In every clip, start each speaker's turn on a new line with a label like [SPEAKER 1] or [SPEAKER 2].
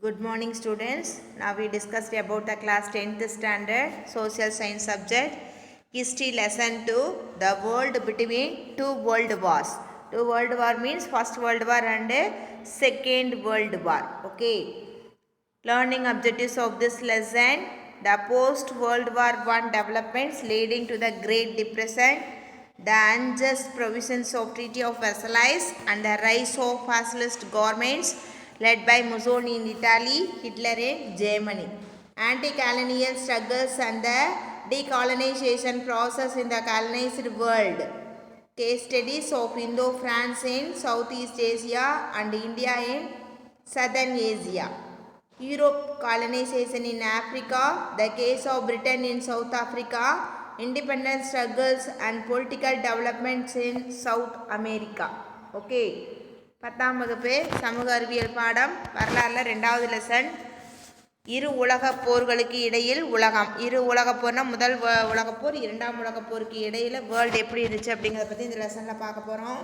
[SPEAKER 1] Good morning students. Now we discussed about the class 10th standard social science subject history lesson 2 the world between two world wars. Two world war means first world war and second world war. Okay. Learning objectives of this lesson: the post World War I developments leading to the Great Depression, the unjust provisions of Treaty of Versailles, and the rise of fascist governments led by Mussolini in Italy, Hitler in Germany. Anti-colonial struggles and the decolonization process in the colonized world. Case studies of Indo-France in Southeast Asia and India in Southern Asia. Europe colonization in Africa, the case of Britain in South Africa, independence struggles and political developments in South America. Okay. 10ஆம் வகுப்பு சமூக அறிவியல் பாடம் வரலாறுல 2வது lesson இரு உலகப் போர்களுக்கு இடையில் உலகம். இரு உலகப் போர்னா முதல் உலகப் போர், இரண்டாம் உலகப் போருக்கு இடையில் வேர்ல்டு எப்படி இருந்துச்சு அப்படிங்கிறத பற்றி இந்த லெசனில் பார்க்க போகிறோம்.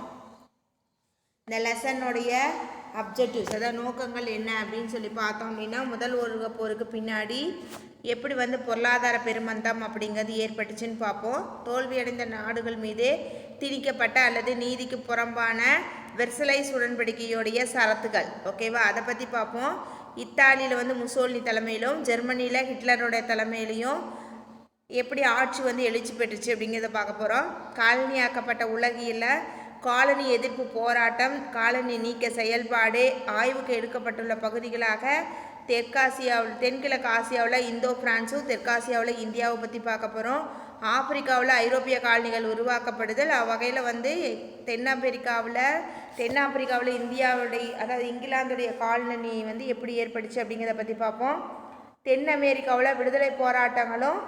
[SPEAKER 1] இந்த லெசனுடைய அப்ஜெக்டிவ்ஸ், அதாவது நோக்கங்கள் என்ன அப்படின்னு சொல்லி பார்த்தோம் அப்படின்னா, முதல் உலகப் போருக்கு பின்னாடி எப்படி பொருளாதார பெருமந்தம் அப்படிங்கிறது ஏற்பட்டுச்சுன்னு பார்ப்போம். தோல்வியடைந்த நாடுகள் மீது திணிக்கப்பட்ட அல்லது நீதிக்கு புறம்பான வெர்சலைஸ் உடன்படிக்கையோடைய சரத்துகள். ஓகேவா, அதை பற்றி பார்ப்போம். இத்தாலியில் முசோலினி தலைமையிலும் ஜெர்மனியில் ஹிட்லருடைய தலைமையிலையும் எப்படி ஆட்சி எழுச்சி பெற்றுச்சு அப்படிங்கிறத பார்க்க போகிறோம். காலனியாக்கப்பட்ட உலகில் காலனி எதிர்ப்பு போராட்டம், காலனி நீக்க செயல்பாடு, ஆய்வுக்கு எடுக்கப்பட்டுள்ள பகுதிகளாக தெற்காசியாவில் தென்கிழக்கு ஆசியாவில் இந்தோ பிரான்ஸும், தெற்காசியாவில் இந்தியாவை பற்றி பார்க்க போகிறோம். ஆப்பிரிக்காவில் ஐரோப்பிய காலனிகள் உருவாக்கப்படுதல், அவ்வகையில் தென்னாப்பிரிக்காவில் இந்தியாவுடைய அதாவது இங்கிலாந்துடைய காலனி எப்படி ஏற்பட்டுச்சு அப்படிங்கிறத பற்றி பார்ப்போம். தென் அமெரிக்காவில் விடுதலை போராட்டங்களும்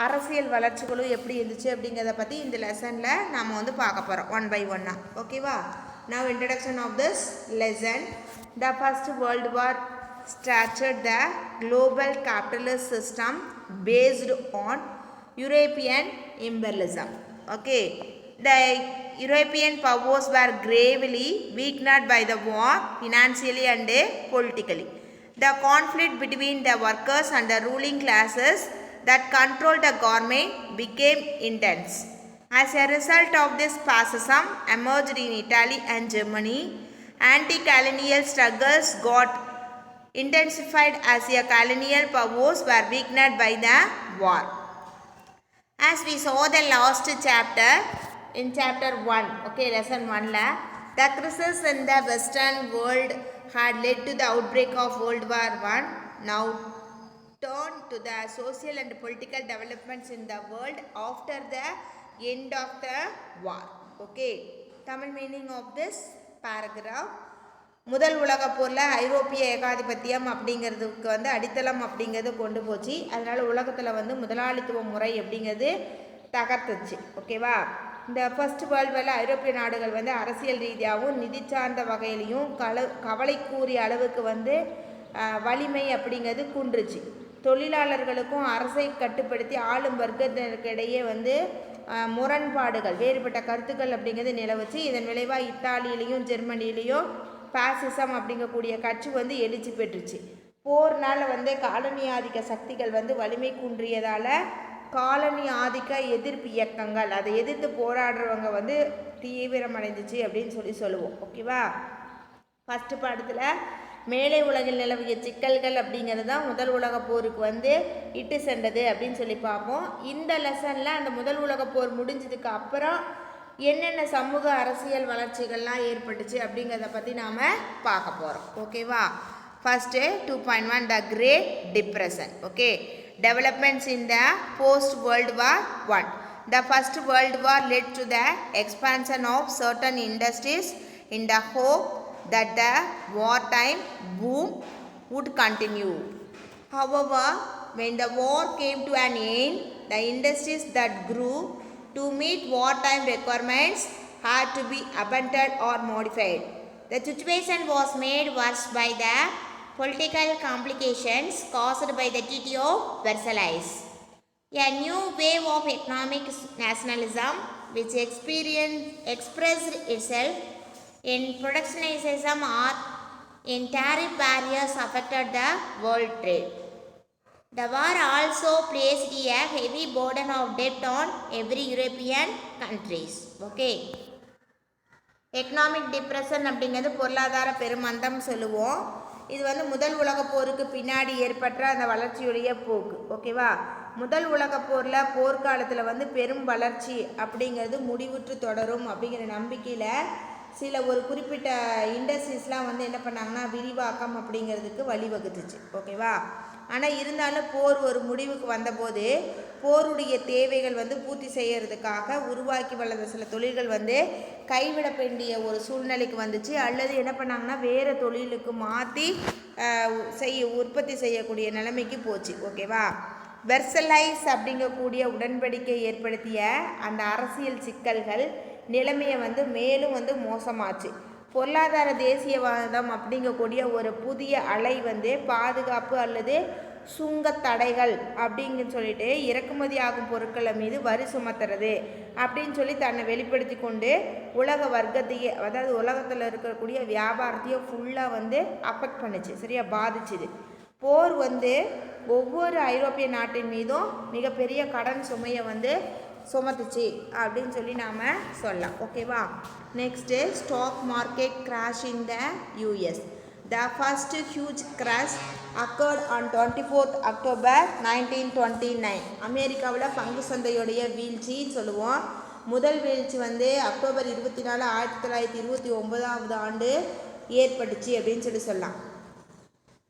[SPEAKER 1] அரசியல் வளர்ச்சிகளும் எப்படி இருந்துச்சு அப்படிங்கிறத பற்றி இந்த லெசனில் நாம் பார்க்க போகிறோம் ஒன் பை ஒன்னாக. ஓகேவா. Now introduction of this lesson. The first world war started the global capitalist system based on European imperialism. Okay, the European powers were gravely weakened by the war financially and politically. The conflict between the workers and the ruling classes that controlled the government became intense. As a result of this, fascism emerged in Italy and Germany. Anti-colonial struggles got intensified as the colonial powers were weakened by the war. As we saw the last chapter, in chapter 1, okay, lesson 1 la, the crisis in the western world had led to the outbreak of World War I. Now turn to the social and political developments in the world after the end of the war. Okay, Tamil meaning of this paragraph. முதல் உலகப் போரில் ஐரோப்பிய ஏகாதிபத்தியம் அப்படிங்கிறதுக்கு அடித்தளம் அப்படிங்கிறது கொண்டு போச்சு. அதனால் உலகத்தில் முதலாளித்துவ முறை அப்படிங்கிறது தகர்த்துச்சு. ஓகேவா. இந்த ஃபர்ஸ்ட் வேர்ல்டு வாரில் ஐரோப்பிய நாடுகள் அரசியல் ரீதியாகவும் நிதி சார்ந்த வகையிலையும் கவலைக்கூறிய அளவுக்கு வலிமை அப்படிங்கிறது குன்றுச்சு. தொழிலாளர்களுக்கும் அரசை கட்டுப்படுத்தி ஆளும் வர்க்கத்தினருக்கிடையே முரண்பாடுகள், வேறுபட்ட கருத்துக்கள் அப்படிங்கிறது நிலவுச்சு. இதன் விளைவாக இத்தாலியிலையும் ஜெர்மனிலையும் பாசிசம் அப்படிங்கக்கூடிய கட்சி எழுச்சி பெற்றுச்சு. போர்னால் காலனி ஆதிக்க சக்திகள் வலிமை குன்றியதால் காலனி ஆதிக்க எதிர்ப்பு இயக்கங்கள், அதை எதிர்த்து போராடுறவங்க தீவிரமடைந்துச்சு அப்படின்னு சொல்லுவோம். ஓகேவா. ஃபஸ்ட்டு பாடத்தில் மேலை உலகில் நிலவிய சிக்கல்கள் அப்படிங்கிறது தான் முதல் உலகப் போருக்கு இட்டு சென்றது அப்படின்னு சொல்லி பார்ப்போம். இந்த லெசனில் அந்த முதல் உலகப் போர் முடிஞ்சதுக்கு அப்புறம் என்னென்ன சமூக அரசியல் வளர்ச்சிகள்லாம் ஏற்பட்டுச்சு அப்படிங்கிறத பற்றி நாம் பார்க்க போகிறோம். ஓகேவா. First 2.1 the great depression. Okay, developments in the post world war I. The first world war led to the expansion of certain industries in the hope that the wartime boom would continue. However, when the war came to an end, the industries that grew to meet wartime requirements had to be abandoned or modified. The situation was made worse by the political complications caused by the Treaty of Versailles. A new wave of economic nationalism which expressed itself in protectionism or
[SPEAKER 2] in tariff barriers affected the world trade. The war also placed a heavy burden of debt on every European countries. Okay. Economic depression அப்படிங்கிறது பொருளாதார பெருமந்தம் சொல்லுவோம். இது வந்து முதல் உலகப் போருக்கு பின்னாடி ஏற்பட்ட அந்த வளர்ச்சியுடைய போக்கு. ஓகேவா. முதல் உலகப் போரில் போர்க்காலத்தில் வந்து பெரும் வளர்ச்சி அப்படிங்கிறது முடிவுற்று தொடரும் அப்படிங்கிற நம்பிக்கையில் சில ஒரு குறிப்பிட்ட இண்டஸ்ட்ரீஸ்லாம் வந்து என்ன பண்ணாங்கன்னா விரிவாக்கம் அப்படிங்கிறதுக்கு வழிவகுத்துச்சு. ஓகேவா. ஆனால் இருந்தாலும் போர் ஒரு முடிவுக்கு வந்தபோது போருடைய தேவைகள் வந்து பூர்த்தி செய்யறதுக்காக உருவாக்கி வளர்ந்த சில தொழில்கள் வந்து கைவிட வேண்டிய ஒரு சூழ்நிலைக்கு வந்துச்சு. அல்லது என்ன பண்ணாங்கன்னா வேறு தொழிலுக்கு மாற்றி உற்பத்தி செய்யக்கூடிய நிலைமைக்கு போச்சு. ஓகேவா. வெர்சலைஸ் அப்படிங்கக்கூடிய உடன்படிக்கை ஏற்படுத்திய அந்த அரசியல் சிக்கல்கள் நிலைமையை வந்து மேலும் வந்து மோசமாச்சு. பொருளாதார தேசியவாதம் அப்படிங்கக்கூடிய ஒரு புதிய அலை வந்து பாதுகாப்பு அல்லது சுங்க தடைகள் அப்படிங்க சொல்லிட்டு இறக்குமதி ஆகும் பொருட்களை மீது வரி சுமத்துறது அப்படின்னு சொல்லி தன்னை வெளிப்படுத்தி கொண்டு உலக வர்க்கத்தையே, அதாவது உலகத்தில் இருக்கக்கூடிய வியாபாரத்தையே ஃபுல்லாக வந்து அஃபெக்ட் பண்ணுச்சு. சரியா, பாதிச்சுது. போர் வந்து ஒவ்வொரு ஐரோப்பிய நாட்டின் மீதும் மிகப்பெரிய கடன் சுமையை வந்து சுமத்துச்சு அப்படின்னு சொல்லி நாம் சொல்லலாம். ஓகேவா. Next stock market crash in the US. The first huge crash occurred on 24th October 1929. அமெரிக்காவில் பங்கு சந்தையுடைய வீழ்ச்சி சொல்லுவோம். முதல் வீழ்ச்சி வந்து அக்டோபர் 24, 1929 ஆண்டு ஏற்பட்டுச்சு அப்படின்னு சொல்லலாம்.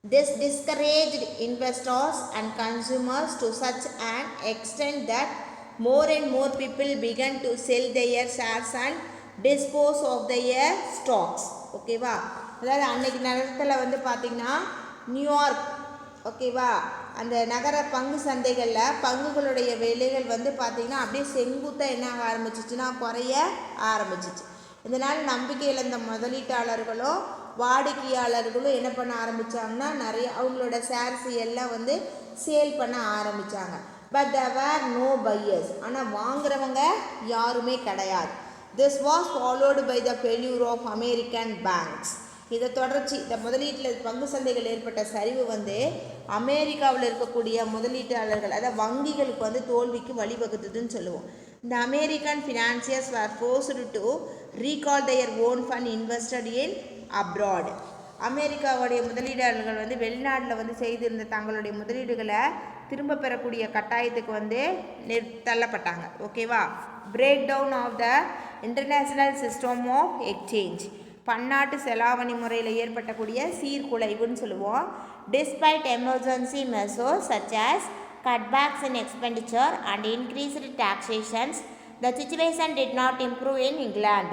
[SPEAKER 2] This discouraged investors and consumers to such an extent that more and more people began to sell their shares and dispose of their stocks. ஓகேவா. அதாவது அன்னைக்கு நேரத்தில் வந்து பார்த்திங்கன்னா நியூயார்க், ஓகேவா, அந்த நகர பங்கு சந்தைகளில் பங்குகளுடைய விலைகள் வந்து பார்த்திங்கன்னா அப்படியே செங்குத்தாக என்ன ஆக ஆரம்பிச்சிச்சுன்னா குறைய ஆரம்பிச்சிச்சு. இதனால் நம்பிக்கை இழந்த முதலீட்டாளர்களும் வாடிக்கையாளர்களும் என்ன பண்ண ஆரம்பித்தாங்கன்னா நிறைய அவங்களோட ஷேர்ஸ் எல்லாம் வந்து சேல் பண்ண ஆரம்பித்தாங்க. But there were no buyers. ஆனால் வாங்குறவங்க யாருமே கிடையாது. This was followed by the failure of American banks. இதை தொடர்ச்சி இந்த முதலீட்டில் பங்கு சந்தைகள் ஏற்பட்ட சரிவு வந்து அமெரிக்காவில் இருக்கக்கூடிய முதலீட்டாளர்கள், அதாவது வங்கிகளுக்கு வந்து தோல்விக்கு வழிவகுத்துதுன்னு சொல்லுவோம். இந்த American financiers were forced to recall their own fund invested in abroad. அமெரிக்காவுடைய முதலீட்டாளர்கள் வந்து வெளிநாட்டில் வந்து செய்திருந்த தங்களுடைய முதலீடுகளை திரும்ப பெறக்கூடிய கட்டாயத்துக்கு வந்து தள்ளப்பட்டாங்க. ஓகேவா. Break down of the international system of exchange. பன்னாட்டு செலாவணி முறையில் ஏற்பட்டக்கூடிய சீர்குலைவுன்னு சொல்லுவோம். Despite emergency measures such as cutbacks in expenditure and increased taxations, the situation did not improve in England.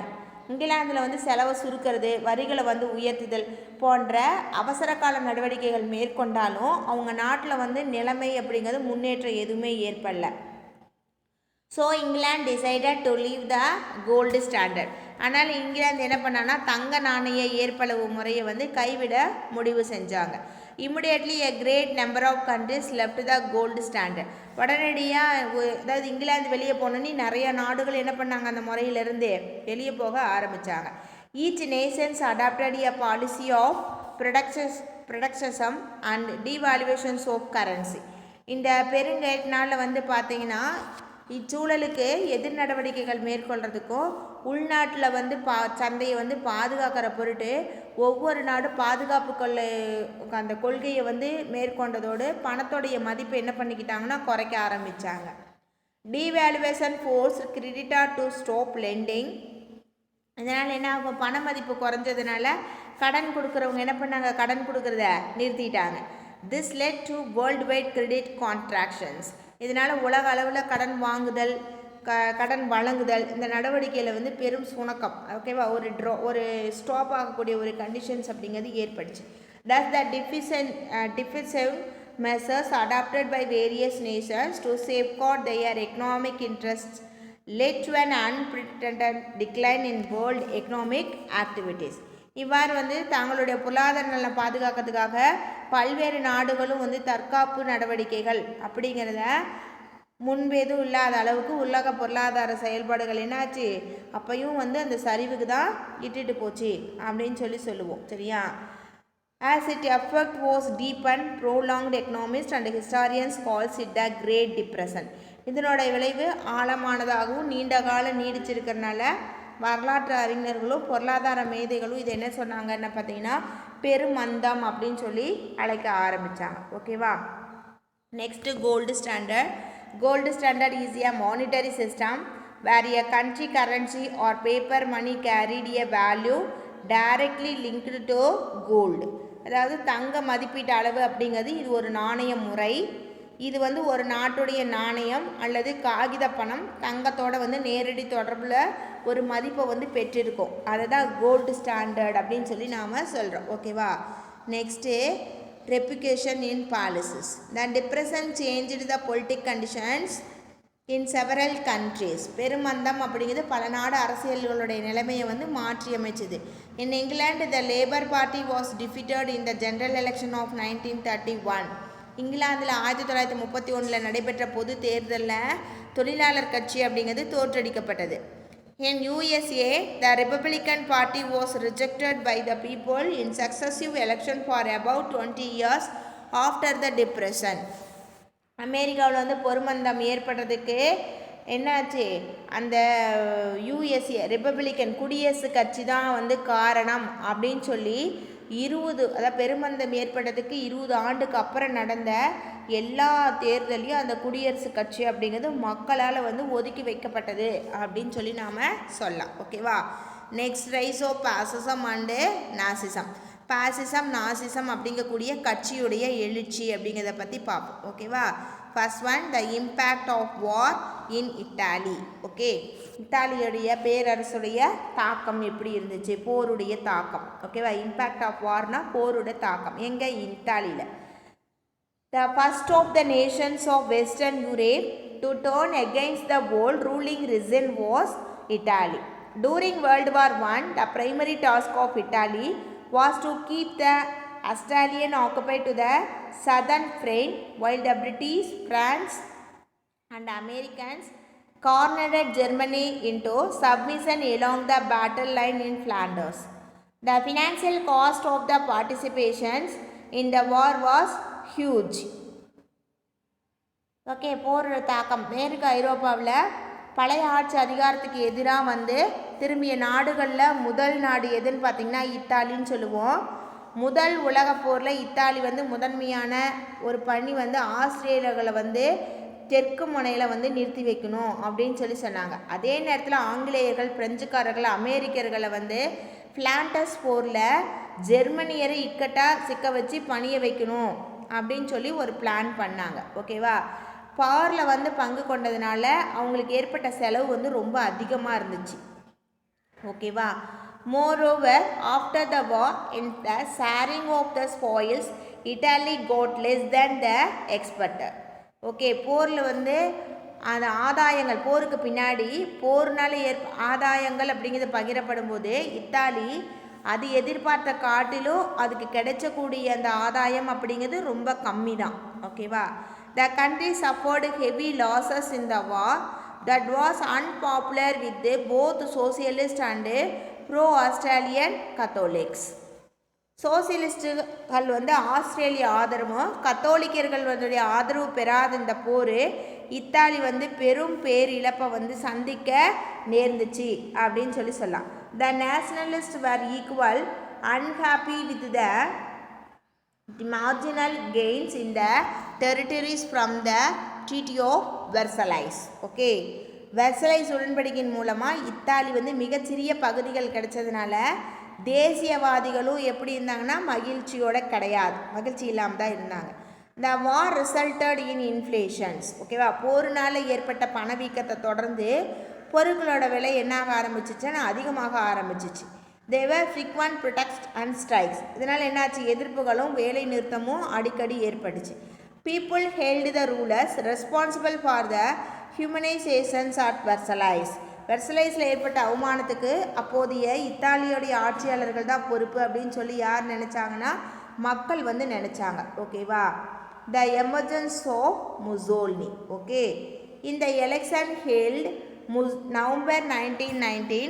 [SPEAKER 2] இங்கிலாந்தில் வந்து செலவை சுருக்கிறது, வரிகளை வந்து உயர்த்துதல் போன்ற அவசர கால நடவடிக்கைகள் மேற்கொண்டாலும் அவங்க நாட்டில் வந்து நிலைமை அப்படிங்கிறது முன்னேற்றம் எதுவுமே ஏற்படல. So England decided to leave the gold standard. ஆனால் இங்கிலாந்து என்ன பண்ணான்னா தங்க நாணய ஏற்பளவு முறையை வந்து கைவிட முடிவு செஞ்சாங்க. Immediately a great number of countries left the gold standard. உடனடியாக அதாவது இங்கிலாந்து வெளியே போனோன்னே நிறைய நாடுகள் என்ன பண்ணாங்க, அந்த முறையிலிருந்து வெளியே போக ஆரம்பித்தாங்க. Each nations adopted a policy of protectionism and devaluations of currency. இந்த பெருங்கேட்டினால் வந்து பார்த்திங்கன்னா இச்சூழலுக்கு எதிர் நடவடிக்கைகள் மேற்கொள்கிறதுக்கும் உள்நாட்டில் வந்து சந்தையை வந்து பாதுகாக்கிற பொருட்டு ஒவ்வொரு நாடும் பாதுகாப்பு அந்த கொள்கையை வந்து மேற்கொண்டதோடு பணத்தோடைய மதிப்பை என்ன பண்ணிக்கிட்டாங்கன்னா குறைக்க ஆரம்பித்தாங்க. Devaluation force creditor to stop lending. இதனால் என்ன ஆகும், பண மதிப்பு குறைஞ்சதுனால கடன் கொடுக்குறவங்க என்ன பண்ணாங்க, கடன் கொடுக்குறத நிறுத்திட்டாங்க. This led to world wide credit contractions. இதனால் உலக அளவில் கடன் வாங்குதல் கடன் வழங்குதல் இந்த நடவடிக்கையில் வந்து பெரும் சுணக்கம், ஓகேவா, ஒரு ஸ்டாப் ஆகக்கூடிய ஒரு கண்டிஷன்ஸ் அப்படிங்கிறது ஏற்பட்டுச்சு. thus the defensive measures adopted by various nations to safeguard their economic interests led to an unprecedented decline in world economic activities. இவ்வாறு வந்து தங்களுடைய பொருளாதார நலனை பாதுகாக்கிறதுக்காக பல்வேறு நாடுகளும் வந்து தற்காப்பு நடவடிக்கைகள் அப்படிங்கிறத முன்பேதும் இல்லாத அளவுக்கு உலக பொருளாதார செயல்பாடுகள் என்னாச்சு, அப்பையும் வந்து அந்த சரிவுக்கு தான் இட்டுட்டு போச்சு அப்படின்னு சொல்லுவோம். சரியா. As its effect was deep and prolonged, economists and historians calls it the Great Depression. இதனோட விளைவு ஆழமானதாகவும் நீண்ட காலம் நீடிச்சிருக்கிறதுனால வரலாற்று அறிஞர்களும் பொருளாதார மேதைகளும் இது என்ன சொன்னாங்கன்னு பார்த்தீங்கன்னா பெருமந்தம் அப்படின்னு சொல்லி அழைக்க ஆரம்பித்தாங்க. ஓகேவா? Next gold standard. Gold standard is a monetary system where a country currency or paper money carried a value directly linked to gold. அதாவது தங்க மதிப்பீட்டு அளவு அப்படிங்கிறது இது ஒரு நாணய முறை. இது வந்து ஒரு நாட்டுடைய நாணயம் அல்லது காகித பணம் தங்கத்தோட வந்து நேரடி தொடர்பில் ஒரு மதிப்பை வந்து பெற்றிருக்கும். அதை தான் கோல்டு ஸ்டாண்டர்ட் அப்படின்னு சொல்லி நாம் சொல்கிறோம். ஓகேவா? Next reputation in policies. The depression changed the political conditions in several countries. பெருமந்தம் அப்படிங்கிறது பல நாடு அரசியல்களுடைய நிலைமையை வந்து மாற்றி அமைச்சது. In England, the Labour Party was defeated in the general election of 1931. இங்கிலாந்தில் 1931 நடைபெற்ற பொது தேர்தலில் தொழிலாளர் கட்சி அப்படிங்கிறது தோற்றடிக்கப்பட்டது. In USA, the Republican Party was rejected by the people in successive elections for about 20 years after the Depression. அமெரிக்காவில் வந்து பொறுமந்தம் ஏற்படுறதுக்கு என்னாச்சு, அந்த யூஎஸ்ஏ ரிப்பப்ளிக்கன் குடியரசு கட்சி தான் வந்து காரணம் அப்படின்னு சொல்லி 20 அதாவது பெருமந்தம் ஏற்பட்டதுக்கு 20 ஆண்டுக்கு அப்புறம் நடந்த எல்லா தேர்தலையும் அந்த குடியரசு கட்சி அப்படிங்கிறது மக்களால் வந்து ஒதுக்கி வைக்கப்பட்டது அப்படின்னு சொல்லி நாம் சொல்லலாம். ஓகேவா? Next rise of fascism and nazism. Fascism nazism அப்படிங்கக்கூடிய கட்சியுடைய எழுச்சி அப்படிங்கிறத பற்றி பார்ப்போம். ஓகேவா? First one, the impact of war in Italy. Okay, இத்தாலியுடைய பேரரசுடைய தாக்கம் எப்படி இருந்துச்சு, போருடைய தாக்கம். ஓகேவா? இம்பேக்ட் ஆஃப் வார்னா போருடைய தாக்கம் எங்கே, இத்தாலியில். The first of the nations of Western Europe to turn against the old ruling regime was Italy. During World War I, the primary task of Italy was to keep the Australian occupied to the southern front, while the British, France, and Americans cornered Germany into submission along the battle line in Flanders. The financial cost of the participations in the war was huge. Okay, போரோட தாக்கம். மேற்கு ஐரோப்பாவில் பழைய ஆட்சி அதிகாரத்துக்கு எதிராக வந்து திரும்பிய நாடுகளில் முதல் நாடு எதுன்னு பார்த்திங்கன்னா இத்தாலின்னு சொல்லுவோம். முதல் உலகப் போரில் இத்தாலி வந்து முதன்மையான ஒரு பணி வந்து ஆஸ்திரேலியாவில் வந்து தெற்கு முனையில் வந்து நிறுத்தி வைக்கணும் அப்படின்னு சொல்லி சொன்னாங்க. அதே நேரத்தில் ஆங்கிலேயர்கள், பிரெஞ்சுக்காரர்கள், அமெரிக்கர்களை வந்து ஃப்ளாண்டர்ஸ் போரில் ஜெர்மனியரை இக்கட்டாக சிக்க வச்சு பணிய வைக்கணும் அப்படின்னு சொல்லி ஒரு பிளான் பண்ணாங்க. ஓகேவா? போரில் வந்து பங்கு கொண்டதுனால அவங்களுக்கு ஏற்பட்ட செலவு வந்து ரொம்ப அதிகமாக இருந்துச்சு. ஓகேவா? Moreover after the war in the sharing of the spoils Italy got less than the expected. Okay, போரில் வந்து அந்த ஆதாயங்கள், போருக்கு பின்னாடி போர்னால ஆதாயங்கள் அப்படிங்கிறது பகிரப்படும் போது இத்தாலி அது எதிர்பார்த்த காட்டிலும் அதுக்கு கிடைச்சக்கூடிய அந்த ஆதாயம் அப்படிங்கிறது ரொம்ப கம்மி தான். ஓகேவா? The country suffered heavy losses in the war that was unpopular with both socialist and pro-Australian Catholics. சோசியலிஸ்டுகள் வந்து ஆஸ்திரேலிய ஆதரவும் கத்தோலிக்கர்கள் வந்து ஆதரவு பெறாத இந்த போர் இத்தாலி வந்து பெரும் பேரிழப்பை வந்து சந்திக்க நேர்ந்துச்சு அப்படின்னு சொல்லி சொல்லலாம். The nationalists were equal unhappy with the marginal gains in the territories from the Treaty of Versailles. Okay, Versailles உடன்படிக்கையின் மூலமாக இத்தாலி வந்து மிகச்சிறிய பகுதிகள் கிடைச்சதுனால தேசியவாதிகளும் எப்படி இருந்தாங்கன்னா மகிழ்ச்சியோட கிடையாது, மகிழ்ச்சி இல்லாமல் தான் இருந்தாங்க. The war resulted in inflations. ஓகேவா? போருனால் ஏற்பட்ட பணவீக்கத்தை தொடர்ந்து பொருட்களோட விலை என்னாக ஆரம்பிச்சிச்சுன்னா அதிகமாக ஆரம்பிச்சிச்சு. There were frequent protests and strikes. இதனால் என்னாச்சு, எதிர்ப்புகளும் வேலை நிறுத்தமும் அடிக்கடி ஏற்பட்டுச்சு. People held the rulers responsible for the humanizations at Versailles. வெர்சலைஸில் ஏற்பட்ட அவமானத்துக்கு அப்போதைய இத்தாலியோடைய ஆட்சியாளர்கள் தான் பொறுப்பு அப்படின்னு சொல்லி யார் நினச்சாங்கன்னா மக்கள் வந்து நினச்சாங்க. ஓகேவா? த எமர்ஜென்ஸ் ஆஃப் முசோலினி. ஓகே, இந்த election held November 1919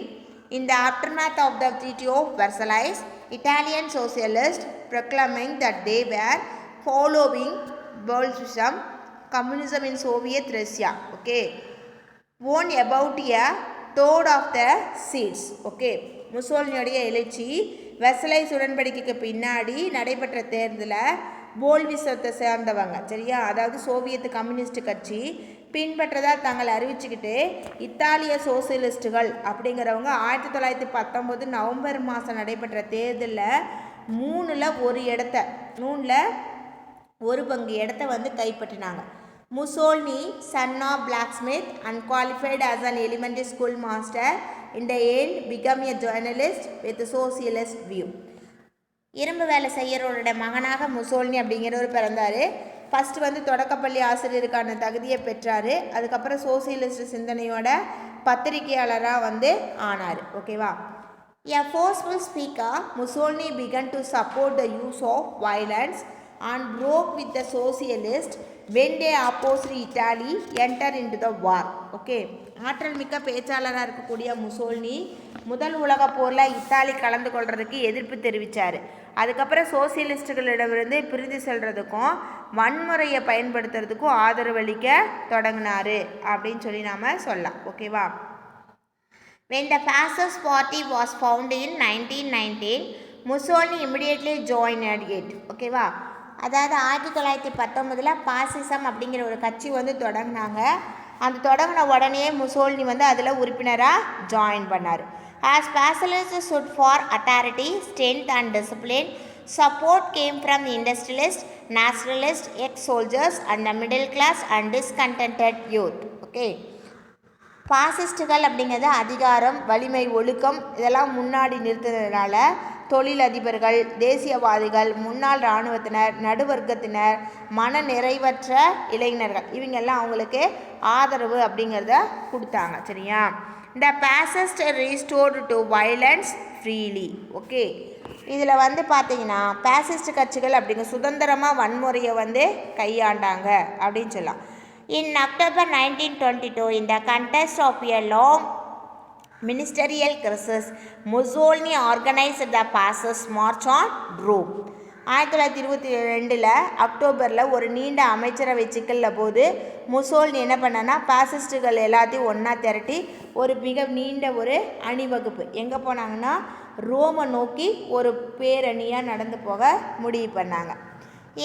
[SPEAKER 2] in the aftermath of the Treaty of Versailles. Italian socialists proclaiming that they were following Bolshevism, communism in Soviet Russia. Okay, won about a third of the seats. Okay, முசோலினியோடைய எழுச்சி வெர்சலைஸ் உடன்படிக்கைக்கு பின்னாடி நடைபெற்ற தேர்தலில் போல்விசத்தை சேர்ந்தவங்க சரியா, அதாவது Soviet communist கட்சி பின்பற்றதாக தாங்கள் அறிவிச்சுக்கிட்டு இத்தாலிய சோசியலிஸ்ட்டுகள் அப்படிங்கிறவங்க 1919 நவம்பர் மாதம் நடைபெற்ற தேர்தலில் மூணில் ஒரு பங்கு இடத்த வந்து கைப்பற்றினாங்க. Mussolini, son of blacksmith, unqualified as an elementary school master, in the end become a journalist with a socialist view. இரும்பு வேலை செய்கிறவரோட மகனாக முசோலினி அப்படிங்கிறவர் பிறந்தார். ஃபஸ்ட்டு வந்து தொடக்கப்பள்ளி ஆசிரியருக்கான தகுதியை பெற்றார். அதுக்கப்புறம் சோசியலிஸ்ட் சிந்தனையோட பத்திரிகையாளராக வந்து ஆனார். ஓகேவா. A forceful speaker, Mussolini began to support the use of violence and broke with the socialists when they opposed Italy enter into the war. Okay, ஆற்றல் மிக்க பேச்சாளராக இருக்கக்கூடிய முசோலினி முதல் உலகப் போரில் இத்தாலி கலந்து கொள்றதுக்கு எதிர்ப்பு தெரிவித்தார். அதுக்கப்புறம் சோசியலிஸ்டுகளிடமிருந்து பிரிந்து செல்றதுக்கும் வன்முறையை பயன்படுத்துறதுக்கும் ஆதரவளிக்க தொடங்கினார் அப்படின்னு சொல்லி நாம் சொல்லலாம். ஓகேவா. When the Fascist Party was founded in 1919, Mussolini immediately joined it. ஓகேவா. அதாவது 1919 பாசிசம் அப்படிங்கிற ஒரு கட்சி வந்து தொடங்கினாங்க. அந்த தொடங்கின உடனே முசோலினி வந்து அதில் உறுப்பினராக ஜாயின் பண்ணார். As fascists stood for authority, strength and discipline, support came from the industrialists, nationalists, ex-soldiers and the middle class and discontented youth. Okay. பாசிஸ்டுகள் அப்படிங்கிறது அதிகாரம், வலிமை, ஒழுக்கம் இதெல்லாம் முன்னாடி நிறுத்துறதுனால தொழிலதிபர்கள், தேசியவாதிகள், முன்னாள் இராணுவத்தினர், நடுவர்க்கத்தினர், மன நிறைவற்ற இளைஞர்கள் இவங்கெல்லாம் அவங்களுக்கு ஆதரவு அப்படிங்கிறத கொடுத்தாங்க. சரியா. The fascist restored to violence freely. Okay, இதில் வந்து பார்த்தீங்கன்னா பாசிஸ்ட் கட்சிகள் அப்படிங்கிற சுதந்திரமாக வன்முறையை வந்து கையாண்டாங்க அப்படின்னு சொல்லலாம். In October 1922, in the context of a long ministerial crisis, Mussolini organized the fascist march on Rome. 1922 அக்டோபரில் ஒரு நீண்ட அமைச்சரவை சிக்கலில் போது முசோலினி என்ன பண்ணனா பாசிஸ்டுகள் எல்லாத்தையும் ஒன்றா திரட்டி ஒரு மிக நீண்ட ஒரு அணிவகுப்பு எங்கே போனாங்கன்னா ரோமை நோக்கி ஒரு பேரணியாக நடந்து போக முடிவு பண்ணாங்க.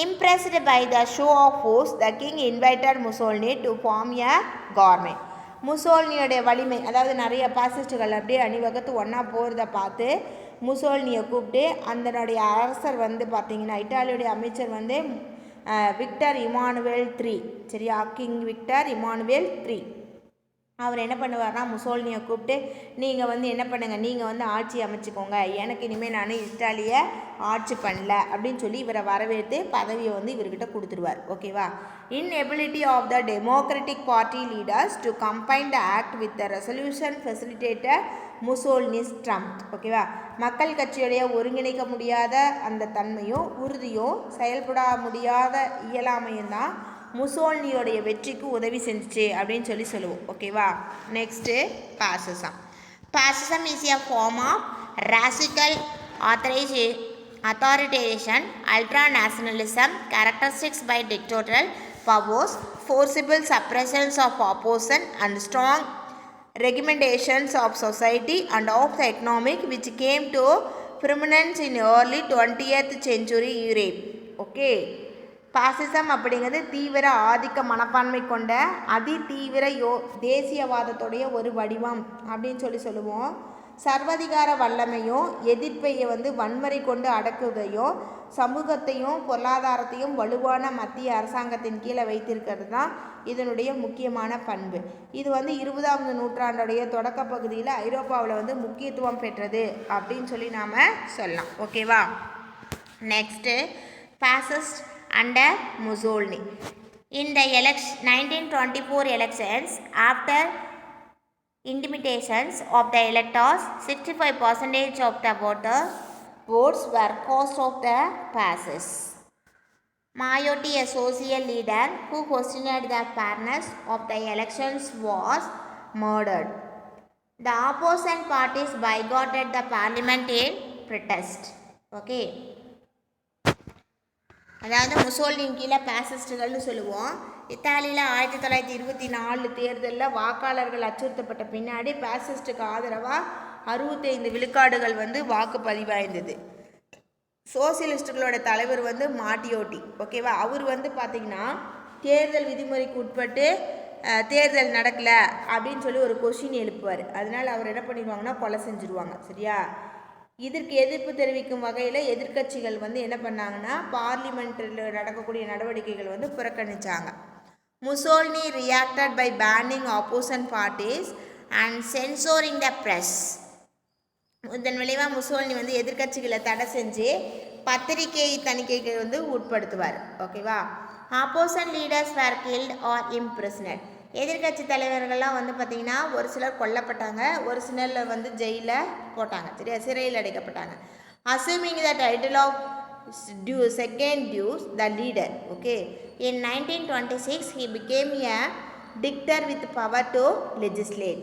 [SPEAKER 2] Impressed by the show of force, the king invited Mussolini to form a government. முசோலினியோடைய வலிமை, அதாவது நிறைய பாசிஸ்டுகள் அப்படியே அணிவகுத்து ஒன்றா போகிறத பார்த்து முசோலினியை கூப்பிட்டு அதனுடைய அரசர் வந்து பார்த்திங்கன்னா இட்டாலியுடைய அமைச்சர் வந்து விக்டர் இமானுவேல் III, சரியா, கிங் விக்டர் இமானுவேல் III, அவர் என்ன பண்ணுவார்னா முசோலினியை கூப்பிட்டு நீங்கள் வந்து என்ன பண்ணுங்கள், நீங்கள் வந்து ஆட்சி அமைச்சிக்கோங்க, எனக்கு இனிமேல் நான் இத்தாலியை ஆட்சி பண்ணல அப்படின்னு சொல்லி இவரை வரவேற்று பதவியை வந்து இவர்கிட்ட கொடுத்துருவார். ஓகேவா. Inability of the Democratic Party leaders to combine the act with the resolution facilitated Mussolini's trump. ஓகேவா. மக்கள் கட்சியுடைய ஒருங்கிணைக்க முடியாத அந்த தன்மையும் உறுதியும் செயல்பட முடியாத இயலாமையும் தான் முசோலினியோடைய வெற்றிக்கு உதவி செஞ்சுச்சு அப்படின்னு சொல்லி சொல்லுவோம். ஓகேவா. Next fascism. Fascism is a form of radical authoritarian ultranationalism characteristics by dictatorial powers, forcible suppressions of opposition and strong regimentations of society and of the economic which came to prominence in early 20th century Europe. Okay, fascism அப்படிங்கிறது தீவிர ஆதிக்க மனப்பான்மை கொண்ட அதி தீவிர தேசியவாதத்துடைய ஒரு வடிவம் அப்படின்னு சொல்லி சொல்லுவோம். சர்வதிகார வல்லமையும் எதிர்ப்பையை வந்து வன்முறை கொண்டு அடக்குவதையும் சமூகத்தையும் பொருளாதாரத்தையும் வலுவான மத்திய அரசாங்கத்தின் கீழே வைத்திருக்கிறது தான் இதனுடைய முக்கியமான பண்பு. இது வந்து 20ஆம் நூற்றாண்டுடைய தொடக்க பகுதியில் ஐரோப்பாவில் வந்து முக்கியத்துவம் பெற்றது அப்படின்னு சொல்லி நாம் சொல்லலாம். ஓகேவா. Next fascist under Mussolini. In the 1924 elections, after intimidations of the electors, 65% of the votes were cast of the fascists. Maiotti, a social leader who questioned the fairness of the elections, was murdered. The opposition parties boycotted the parliament in protest. Okay, அதாவது முசோலினின் கீழே பாசிஸ்டுகள்னு சொல்லுவோம். இத்தாலியில் 1924 தேர்தலில் வாக்காளர்கள் அச்சுறுத்தப்பட்ட பின்னாடி பாசிஸ்டுக்கு ஆதரவாக 65 விழுக்காடுகள் வந்து வாக்கு பதிவாயிருந்தது. சோசியலிஸ்டுகளோட தலைவர் வந்து மாட்டியோட்டி, ஓகேவா. அவர் வந்து பார்த்திங்கன்னா தேர்தல் விதிமுறைக்கு உட்பட்டு தேர்தல் நடக்கலை அப்படின்னு சொல்லி ஒரு கொஷின் எழுப்புவார். அதனால் அவர் என்ன பண்ணிடுவாங்கன்னா கொலை செஞ்சுருவாங்க, சரியா. இதற்கு எதிர்ப்பு தெரிவிக்கும் வகையில் எதிர்க்கட்சிகள் வந்து என்ன பண்ணாங்கன்னா பார்லிமெண்ட்டில் நடக்கக்கூடிய நடவடிக்கைகள் வந்து புறக்கணித்தாங்க. Mussolini reacted by banning opposition parties and censoring the press. இதன் விளைவாக முசோலினி வந்து எதிர்க்கட்சிகளை தடை செஞ்சு பத்திரிகை தணிக்கைக்கு வந்து உட்படுத்துவார், ஓகேவா. ஆப்போசன் லீடர்ஸ் வேர் கில்ட் ஆர் இம்ப்ரிசனட். எதிர்கட்சி தலைவர்கள்லாம் வந்து பார்த்திங்கன்னா ஒரு சிலர் கொல்லப்பட்டாங்க, ஒரு சிலர் வந்து ஜெயிலில் போட்டாங்க, சரியா, சிறையில் அடைக்கப்பட்டாங்க. Assuming the title of second Duce the leader, okay. In 1926 he became a dictator with power to legislate.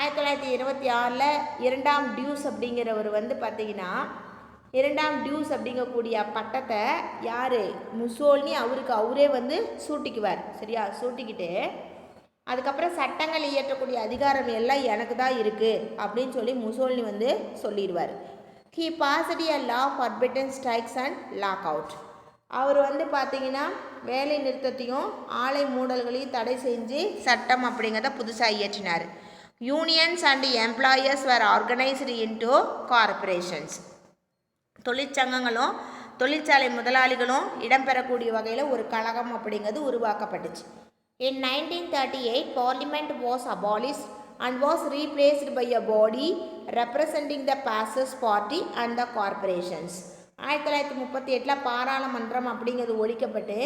[SPEAKER 2] 1926 இரண்டாம் டியூஸ் அப்படிங்கிறவர் வந்து பார்த்திங்கன்னா இரண்டாம் டியூஸ் அப்படிங்கக்கூடிய பட்டத்தை யார் முசோலினி அவரே வந்து சூட்டிக்குவார், சரியா. சூட்டிக்கிட்டு அதுக்கப்புறம் சட்டங்கள் இயற்றக்கூடிய அதிகாரம் எல்லாம் எனக்கு தான் இருக்குது அப்படின்னு சொல்லி முசோலினி வந்து சொல்லிடுவார். He passed a law forbidden strikes and lock out. அவர் வந்து பார்த்திங்கன்னா வேலை நிறுத்தத்தையும் ஆலை மூடல்களையும் தடை செஞ்சு சட்டம் அப்படிங்கிறத புதுசாக இயற்றினார். Unions and employers were organised into corporations. தொழிற்சங்கங்களும் தொழிற்சாலை முதலாளிகளும் இடம்பெறக்கூடிய வகையில் ஒரு கழகம் அப்படிங்கிறது உருவாக்கப்பட்டுச்சு. In 1938, Parliament was abolished and was replaced by a body representing the Fascist Party and the corporations. 1938 பாராளுமன்றம் அப்படிங்கிறது ஒழிக்கப்பட்டு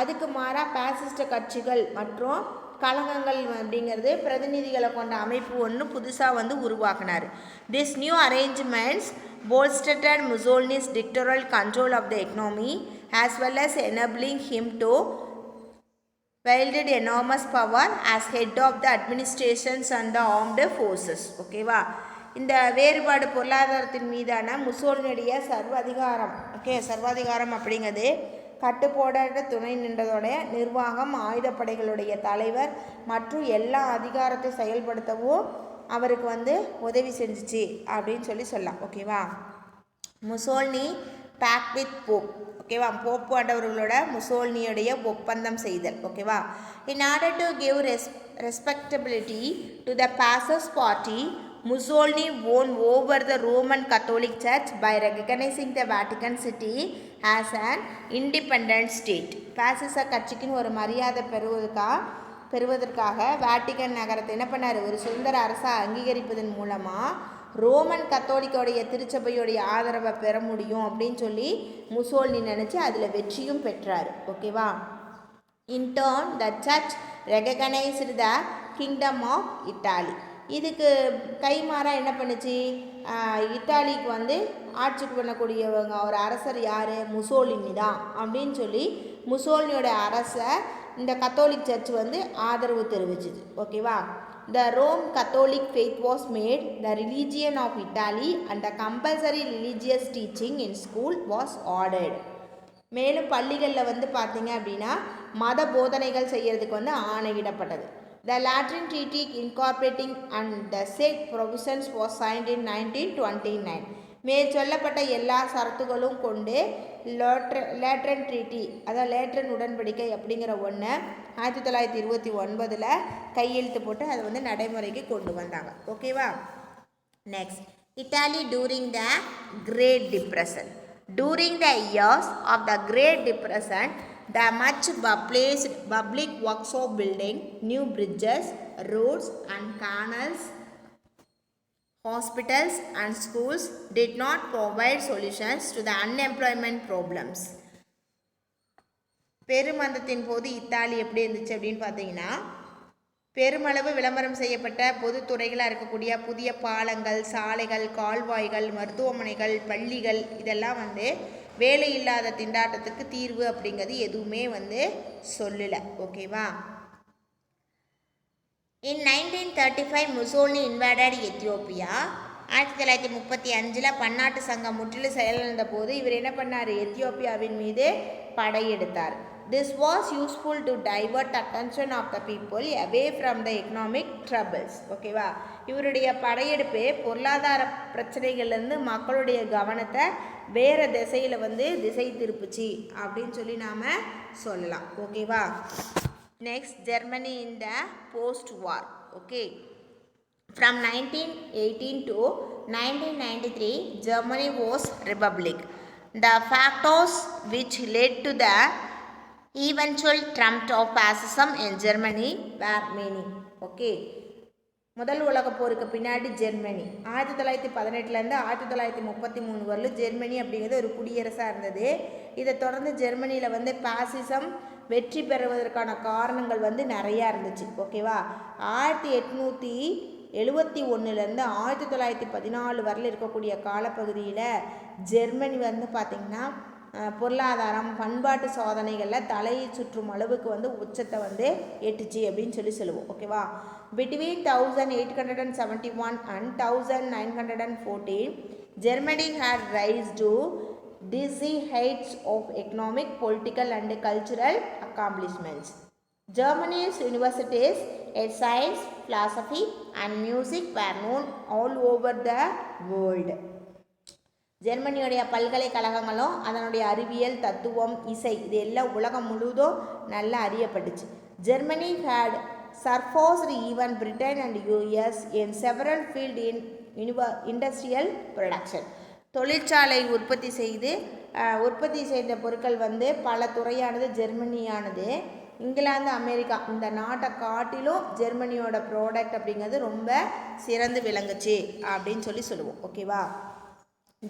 [SPEAKER 2] அதுக்கு மாறாக பாசிஸ்ட் கட்சிகள் மற்றும் கழகங்கள் அப்படிங்கிறது பிரதிநிதிகளை கொண்ட அமைப்பு ஒன்று புதுசாக வந்து உருவாக்கினார். This new arrangements bolstered Mussolini's dictatorial control of the economy as well as enabling him to wielded enormous power as head of the administrations and the armed forces, ஓகேவா. இந்த வேறுபாடு பொருளாதாரத்தின் மீதான முசோலினியுடைய சர்வாதிகாரம், ஓகே, சர்வாதிகாரம் அப்படிங்கிறது கட்டுப்பாடற்ற துணை நின்றதோட நிர்வாகம், ஆயுதப்படைகளுடைய தலைவர் மற்றும் எல்லா அதிகாரத்தை செயல்படுத்தவும் அவருக்கு வந்து உதவி செஞ்சிச்சு அப்படின்னு சொல்லலாம், ஓகேவா. முசோலினி பேக்ட் வித் போப், ஓகேவா. போப்பு ஆண்டவர்களோட முசோலினியுடைய ஒப்பந்தம் செய்தல், ஓகேவா. In order to give respectability to the fascist party, Mussolini won over the Roman Catholic Church by recognizing the Vatican City as an independent state. பாசிச கட்சிக்குன்னு ஒரு மரியாதை பெறுவதற்காக வாட்டிகன் நகரத்தை என்ன பண்ணார், ஒரு சுதந்திர அரசாக அங்கீகரிப்பதன் மூலமாக ரோமன் கத்தோலிக்கோடைய திருச்சபையோடைய ஆதரவை பெற முடியும் அப்படின்னு சொல்லி முசோலினி நினச்சி அதில் வெற்றியும் பெற்றார், ஓகேவா. In turn the church recognised the kingdom of Italy. இதுக்கு கைமாறாக என்ன பண்ணுச்சு, இத்தாலிக்கு வந்து ஆட்சிக்கு பண்ணக்கூடியவங்க ஒரு அரசர் யார், முசோலினி தான் அப்படின்னு சொல்லி முசோலினியோட அரசை இந்த கத்தோலிக் சர்ச் வந்து ஆதரவு தெரிவிச்சுது, ஓகேவா. The Rome Catholic faith was made the religion of Italy and the compulsory religious teaching in school was ordered. மேலும் பள்ளிகளில் வந்து பார்த்தீங்க அப்படின்னா மத போதனைகள் செய்கிறதுக்கு வந்து ஆணையிடப்பட்டது. The Lateran Treaty incorporating and the said provisions was signed in 1929. மேல் சொல்லப்பட்ட எல்லா சரத்துகளும் கொண்டு லேட்ரன் ட்ரீட்டி, அதாவது லேட்ரன் உடன்படிக்கை அப்படிங்கிற ஒன்று 1929 கையெழுத்து போட்டு அதை வந்து நடைமுறைக்கு கொண்டு வந்தாங்க, ஓகேவா. Next, Italy during the great depression. During the years of the great depression the much placed public works of building new bridges, roads and canals, hospitals and schools did not provide solutions to the unemployment problems. பெருமந்தத்தின் போது Italy எப்படி இருந்துச்சு அப்படின்னு பார்த்தீங்கன்னா, பெருமளவு விளம்பரம் செய்யப்பட்ட பொதுத்துறைகளாக இருக்கக்கூடிய புதிய பாலங்கள், சாலைகள், கால்வாய்கள், மருத்துவமனைகள், பள்ளிகள் இதெல்லாம் வந்து வேலை இல்லாத திண்டாட்டத்துக்கு தீர்வு அப்படிங்கிறது எதுவுமே வந்து சொல்லலை, ஓகேவா. In 1935 Mussolini invaded Ethiopia. 1935 பன்னாட்டு சங்கம் முற்றிலும் செயலிழந்த போது இவர் என்ன பண்ணார், எத்தியோப்பியாவின் மீது படையெடுத்தார். This was useful to divert attention of the people away from the economic troubles. ஓகேவா, இவருடைய படையெடுப்பு பொருளாதார பிரச்சனைகள்லேருந்து மக்களுடைய கவனத்தை வேறு திசையில் திசை திருப்புச்சு அப்படின்னு சொல்லி நாம் சொல்லலாம். ஓகேவா, next Germany in the post war. Okay, from 1918 to 1993 Germany was republic. The factors which led to the eventual triumph of fascism in Germany were many. Okay, முதல் உலகப் போருக்கு பின்னாடி ஜெர்மனி 1918லேருந்து 1933 வரலும் ஜெர்மனி அப்படிங்கிறது ஒரு குடியரசாக இருந்தது. இதை தொடர்ந்து ஜெர்மனியில் பாசிசம் வெற்றி பெறுவதற்கான காரணங்கள் நிறையா இருந்துச்சு. ஓகேவா, 1871லேருந்து 1914 வரல இருக்கக்கூடிய காலப்பகுதியில் ஜெர்மனி பார்த்திங்கன்னா பொருளாதாரம் பண்பாட்டு சாதனைகளில் தலையை சுற்றும் அளவுக்கு உச்சத்தை எட்டுச்சு அப்படின்னு சொல்லி சொல்லுவோம். ஓகேவா, between 1871 and 1914 Germany had rise to dizzy heights of economic, political and cultural accomplishments. Germany's universities in science, philosophy and music were known all over the world. ஜெர்மனியுடைய பல்கலைக்கழகங்களும் அதனுடைய அறிவியல், தத்துவம், இசை இது எல்லாம் உலகம் முழுவதும் நல்லா அறியப்பட்டுச்சு. Germany had surpassed even Britain and US in several fields in industrial production. தொழிற்சாலை உற்பத்தி செய்த பொருட்கள் பல துறையானது ஜெர்மனியானது இங்கிலாந்து, அமெரிக்கா இந்த நாட்டை காட்டிலும் ஜெர்மனியோட ப்ராடக்ட் அப்படிங்கிறது ரொம்ப சிறந்து விளங்குச்சு அப்படின்னு சொல்லி சொல்லுவோம். ஓகேவா,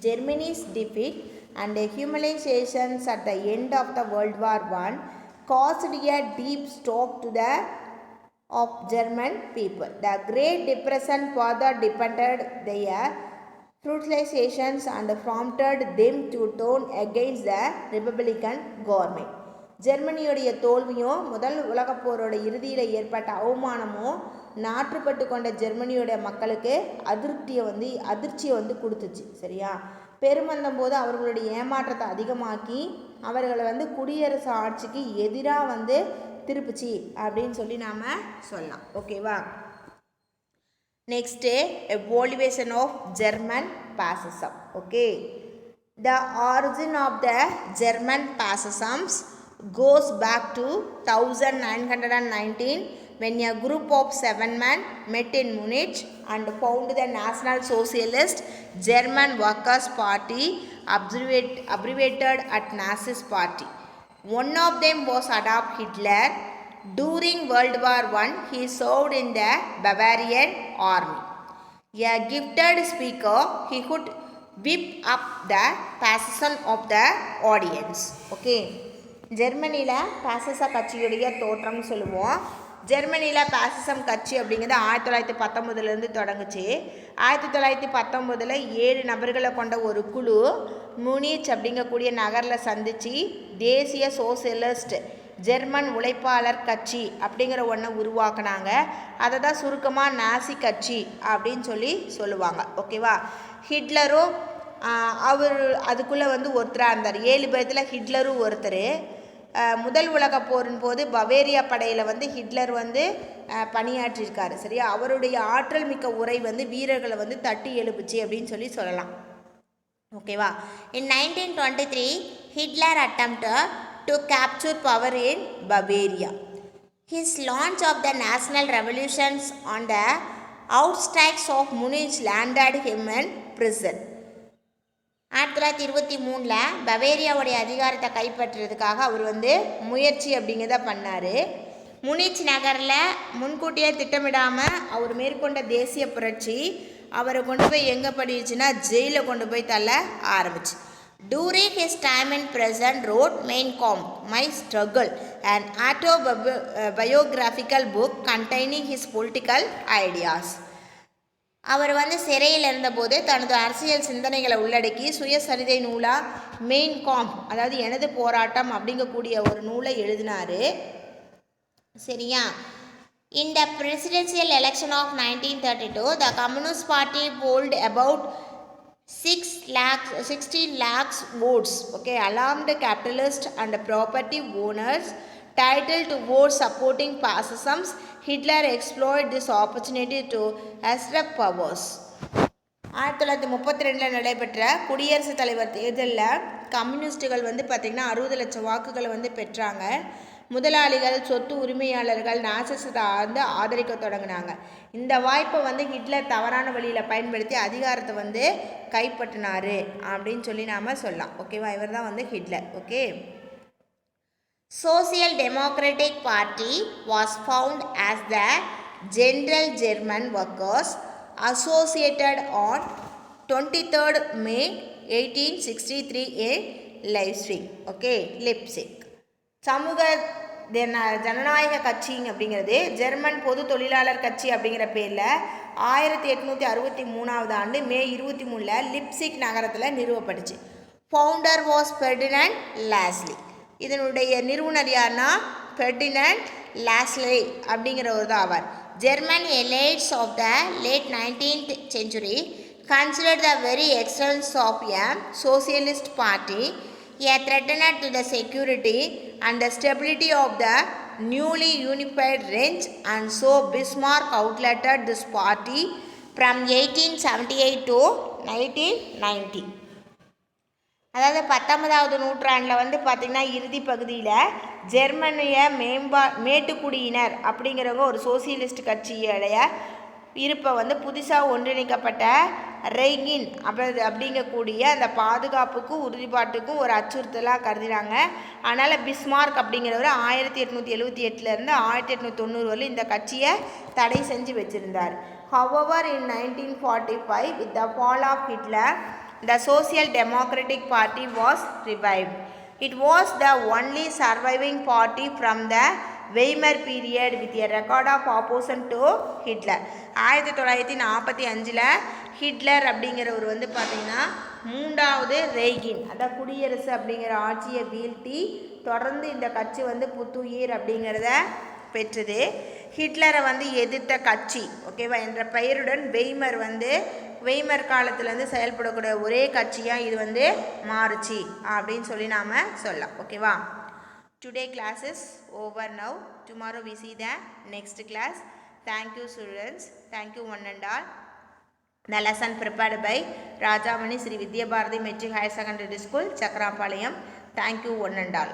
[SPEAKER 2] Germany's defeat and humiliations at the end of the World War I caused a deep shock to the of German people. The Great Depression further deepened their frustrations and prompted them to turn against the Republican government. ஜெர்மனியுடைய தோல்வியும் முதல் உலகப் போரோட இறுதியில் ஏற்பட்ட அவமானமும் நாட்டுப்பட்டு கொண்ட ஜெர்மனியோட மக்களுக்கு அதிர்ச்சியை கொடுத்துச்சு. சரியா, பெருமந்தம் போது அவர்களுடைய ஏமாற்றத்தை அதிகமாக்கி அவர்களை குடியரசு ஆட்சிக்கு எதிராக திருப்பிச்சு அப்படின்னு சொல்லி நாம் சொல்லலாம். ஓகேவா, next evaluation of German fascism. Okay, the origin of the German fascisms goes back to 1919 when a group of 7 men met in Munich and founded the National Socialist German Workers' Party, abbreviated as Nazi Party. One of them was Adolf Hitler. During World War I, he served in the Bavarian army. A gifted speaker, he could whip up the passion of the audience. Okay, ஜெர்மனியில் பாசிச கட்சியுடைய தோற்றம்னு சொல்லுவோம். ஜெர்மனியில் பாசிசம் கட்சி அப்படிங்கிறது 1919 தொடங்குச்சு. 1919 7 நபர்களை கொண்ட ஒரு குழு முனிச் அப்படிங்கக்கூடிய நகரில் சந்தித்து தேசிய சோசியலிஸ்ட் ஜெர்மன் உழைப்பாளர் கட்சி அப்படிங்கிற ஒன்றை உருவாக்குனாங்க. அதை தான் சுருக்கமாக நாசி கட்சி அப்படின்னு சொல்லுவாங்க. ஓகேவா, ஹிட்லரும் அவர் அதுக்குள்ளே ஒருத்தராக இருந்தார். 7 பேர்த்தில் ஹிட்லரும் ஒருத்தர். முதல் உலக போரின் போது பவேரியா படையில் ஹிட்லர் பணியாற்றியிருக்காரு. சரியா, அவருடைய ஆற்றல் மிக்க உரை வீரர்களை தட்டி எழுப்புச்சு அப்படின்னு சொல்லலாம். ஓகேவா, in 1923 Hitler attempted to capture power in Bavaria. His launch of the national revolutions on the outskirts of Munich landed him in prison. 1923 பவேரியாவுடைய அதிகாரத்தை கைப்பற்றுறதுக்காக அவர் முயற்சி அப்படிங்கிறத பண்ணார். முனிச் நகரில் முன்கூட்டியே திட்டமிடாமல் அவர் மேற்கொண்ட தேசிய புரட்சி அவரை கொண்டு போய் எங்கே படிச்சுன்னா ஜெயிலில் கொண்டு போய் தள்ள ஆரம்பிச்சு. During his time in prison, wrote Mein Kampf, My Struggle, an autobiographical book containing his political ideas. அவர் சிறையில் இருந்தபோது தனது அரசியல் சிந்தனைகளை உள்ளடக்கி சுயசரிதை நூலாக மெயின் காம்ப் அதாவது எனது போராட்டம் அப்படிங்கக்கூடிய ஒரு நூலை எழுதினார். சரியா, In the presidential election of 1932, the Communist Party polled about 16 lakhs votes. Okay, alarmed capitalists and property owners titled to vote supporting fascism. Hitler exploited this opportunity to usurp powers. 1932 நடைபெற்ற குடியரசுத் தலைவர் தேர்தலில் கம்யூனிஸ்டுகள் வந்து பார்த்திங்கன்னா 60 லட்சம் வாக்குகளை வந்து பெற்றாங்க. முதலாளிகள், சொத்து உரிமையாளர்கள் நாசிசத்தை வந்து ஆதரிக்க தொடங்கினாங்க. இந்த வாய்ப்பை வந்து ஹிட்லர் தவறான வழியில் பயன்படுத்தி அதிகாரத்தை வந்து கைப்பற்றினார் அப்படின்னு சொல்லி நாம் சொல்லலாம். ஓகேவா, இவர் தான் வந்து Hitler. Okay. Social democratic party was found as the general German workers associated on 23rd May 1863 in Leipzig. Okay, Leipzig. சமூக ஜனநாயக கட்சி அப்படிங்கிறது ஜெர்மன் பொது தொழிலாளர் கட்சி அப்படிங்கிற பேரில் 1863 ஆண்டு மே 23 லிப்சிக் நகரத்தில் நிறுவப்பட்டுச்சு. Founder was Ferdinand Lassalle. இதனுடைய நிறுவனர் யார்னா ஃபெர்டினண்ட் லாஸ்லி அப்படிங்கிறவர் தான் ஆவார். German elites of the late 19th century considered the very existence of a socialist party a threat to the security and the stability of the newly unified Reich, and so Bismarck outlated this party from 1878 to 1990. அதாவது 19வது நூற்றாண்டில் வந்து பார்த்திங்கன்னா இறுதி பகுதியில் ஜெர்மனிய மேட்டுக்குடியினர் அப்படிங்கிறவங்க ஒரு socialist கட்சியுடைய இருப்பை வந்து புதுசாக ஒன்றிணைக்கப்பட்ட ரெய்கின் அப்படிங்கக்கூடிய அந்த பாதுகாப்புக்கும் உறுதிப்பாட்டுக்கும் ஒரு அச்சுறுத்தலாக கருதினாங்க. அதனால் பிஸ்மார்க் அப்படிங்கிறவர் 1878 1890 வரை இந்த கட்சியை தடை செஞ்சு வச்சுருந்தார். However, in 1945, with the fall of Hitler, the Social Democratic Party was revived. It was the only surviving party from the Weimar period with a record of opposition to Hitler. 1945 Hitler அப்படிங்கிறவர் வந்து பார்த்திங்கன்னா 3வது ரெய்கின் அதாவது குடியரசு அப்படிங்கிற ஆட்சியை வீழ்த்தி தொடர்ந்து இந்த கட்சி வந்து புத்துயிர் அப்படிங்கிறத பெற்றது. ஹிட்லரை வந்து எதிர்த்த கட்சி ஓகேவா என்ற பெயருடன் வெய்மர் காலத்துலேருந்து செயல்படக்கூடிய ஒரே கட்சியாக இது வந்து மாறுச்சு அப்படின்னு சொல்லி நாம் சொல்லலாம். ஓகேவா. Today class is over now. Tomorrow we see the next class. Thank you students. Thank you one and all. The lesson prepared by Rajamani Sri Vidya Bharati Metric Higher Secondary School, Chakrapalayam. Thank you one and all.